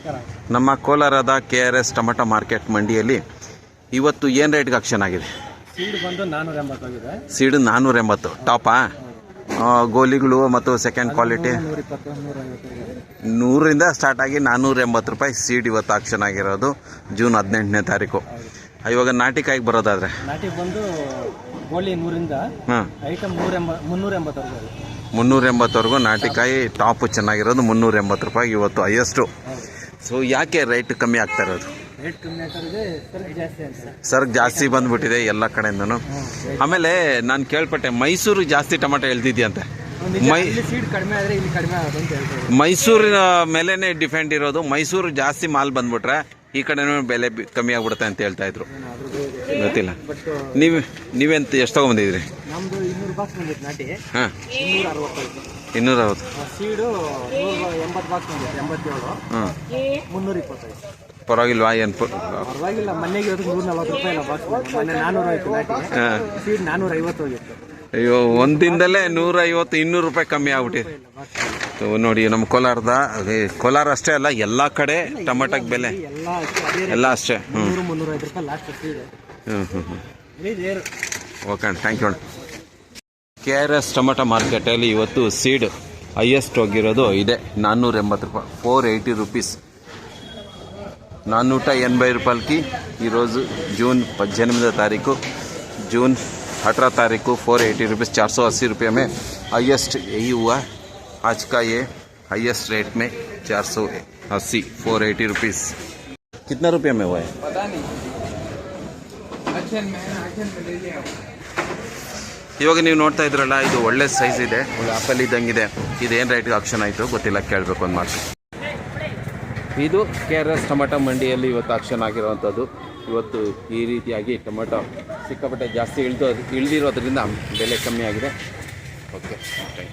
ನಮಸ್ಕಾರ. ನಮ್ಮ ಕೋಲಾರದ KRS ಟೊಮೆಟೊ ಮಾರ್ಕೆಟ್ ಮಂಡಿಯಲ್ಲಿ ಇವತ್ತು ಏನು ರೇಟ್ಗೆ ಆಕ್ಷನ್ ಆಗಿದೆ? ಸೀಡ್ ಬಂದು 480 ಆಗಿದೆ. ಸೀಡ್ 480 ಟಾಪಾ? ಗೋಲಿಗಳು ಮತ್ತು ಸೆಕೆಂಡ್ ಕ್ವಾಲಿಟಿ 100ರಿಂದ ಸ್ಟಾರ್ಟ್ ಆಗಿ 480 ರೂಪಾಯಿ ಸೀಡ್ ಇವತ್ತು ಆಕ್ಷನ್ ಆಗಿರೋದು ಜೂನ್ 18ನೇ ತಾರೀಕು. ಇವಾಗ ನಾಟಿಕಾಯಿಗೆ ಬರೋದಾದ್ರೆ ನಾಟಿ ಬಂದು ಗೋಲಿ 100ರಿಂದ ಐಟಮ್ 380ವರೆಗೂ ನಾಟಿಕಾಯಿ ಟಾಪು ಚೆನ್ನಾಗಿರೋದು 380 ರೂಪಾಯಿ ಇವತ್ತು ಹೈಯೆಸ್ಟು. ಸೊ ಯಾಕೆ ರೇಟ್ ಕಮ್ಮಿ ಆಗ್ತಾ ಇರೋದು? ರೇಟ್ ಕಮ್ಮಿ ಆಗ್ತದೆ, ಸರಕು ಜಾಸ್ತಿ ಬಂದ್ಬಿಟ್ಟಿದೆ ಎಲ್ಲ ಕಡೆಯಿಂದನು. ಆಮೇಲೆ ನಾನು ಕೇಳ್ಪಟ್ಟೆ ಮೈಸೂರು ಜಾಸ್ತಿ ಟೊಮೆಟೊ ಎಳ್ದಿದ್ಯಂತೆ. ಸೀಡ್ ಕಡಿಮೆ ಆದರೆ ಇಲ್ಲಿ ಕಡಿಮೆ ಆಗೋದು ಅಂತ ಹೇಳ್ತಾರೆ. ಮೈಸೂರಿನ ಮೇಲೆನೇ ಡಿಪೆಂಡ್ ಇರೋದು. ಮೈಸೂರು ಜಾಸ್ತಿ ಮಾಲ್ ಬಂದ್ಬಿಟ್ರೆ ಈ ಕಡೆನೂ ಬೆಲೆ ಕಮ್ಮಿ ಆಗ್ಬಿಡುತ್ತೆ ಅಂತ ಹೇಳ್ತಾ ಇದ್ರು. ಗೊತ್ತಿಲ್ಲ. ನೀವೆಂತ ಎಷ್ಟು ತಗೊಂಬಂದಿದ್ರಿ? ನಮ್ದು 200 ಬಾಕ್ಸ್ ಬಂದಿತ್ತು ನಾಟಿ. ಹಾಂ, 260 ಸೀಡು 80 ಬಾಕ್ಸ್ ಬಂದಿತ್ತು, 87. ಹಾಂ, 325. ಪರವಾಗಿಲ್ವಾ? ಏನು ಪರವಾಗಿಲ್ಲ. ಮನೆಗೆ 140 ರೂಪಾಯಿ ಇಲ್ಲ ಬಾಕ್ಸ್. ಮೊನ್ನೆ 400 ಆಯ್ತು ನಾಟಿ. ಸೀಡ್ 450 ಹೋಗಿತ್ತು. ಅಯ್ಯೋ, ಒಂದಿನದಲ್ಲೇ 150-200 ರೂಪಾಯಿ ಕಮ್ಮಿ ಆಗ್ಬಿಟ್ಟಿದೆ. ನೋಡಿ, ನಮ್ಮ ಕೋಲಾರ ಅಷ್ಟೇ ಅಲ್ಲ, ಎಲ್ಲ ಕಡೆ ಟೊಮೆಟೊಗೆ ಬೆಲೆ ಎಲ್ಲ ಅಷ್ಟೇ. 350 ರೂಪಾಯಿ last seed. Okay, thank you. KRS tomato ಮಾರ್ಕೆಟಲ್ಲಿ ಇವತ್ತು ಸೀಡ್ ಹೈಯೆಸ್ಟ್ ಹೋಗಿರೋದು ಇದೆ 480 ರೂಪಾಯಿ, 480 రూపీస్. 480 రూపాయలకి ఈరోజు जून 18 तारीखु, जून 18 तारीखु 480 रुपीज़, 480 रुपये में हाईएस्ट यही हुआ. आज का ये हाईएस्ट रेट में 480, 480 रुपीज़. कितना रुपये में हुआ है? पता नहीं. ಇವಾಗ ನೀವು ನೋಡ್ತಾ ಇದ್ರಲ್ಲ, ಇದು ಒಳ್ಳೆ ಸೈಜ್ ಇದೆ, ಆಪಲ್ ಇದ್ದಂಗಿದೆ. ಇದೇನು ರೇಟ್ಗೆ ಆಕ್ಷನ್ ಆಯಿತು ಗೊತ್ತಿಲ್ಲ, ಕೇಳಬೇಕು ಒಂದು ಮಾತು. ಇದು KRS ಟೊಮೆಟೊ ಮಂಡಿಯಲ್ಲಿ ಇವತ್ತು ಆಕ್ಷನ್ ಆಗಿರುವಂಥದ್ದು. ಇವತ್ತು ಈ ರೀತಿಯಾಗಿ ಟೊಮೆಟೊ ಸಿಕ್ಕಾಪಟ್ಟೆ ಜಾಸ್ತಿ ಇಳಿದಿರೋದ್ರಿಂದ ಬೆಲೆ ಕಮ್ಮಿ ಆಗಿದೆ. Okay, thank you.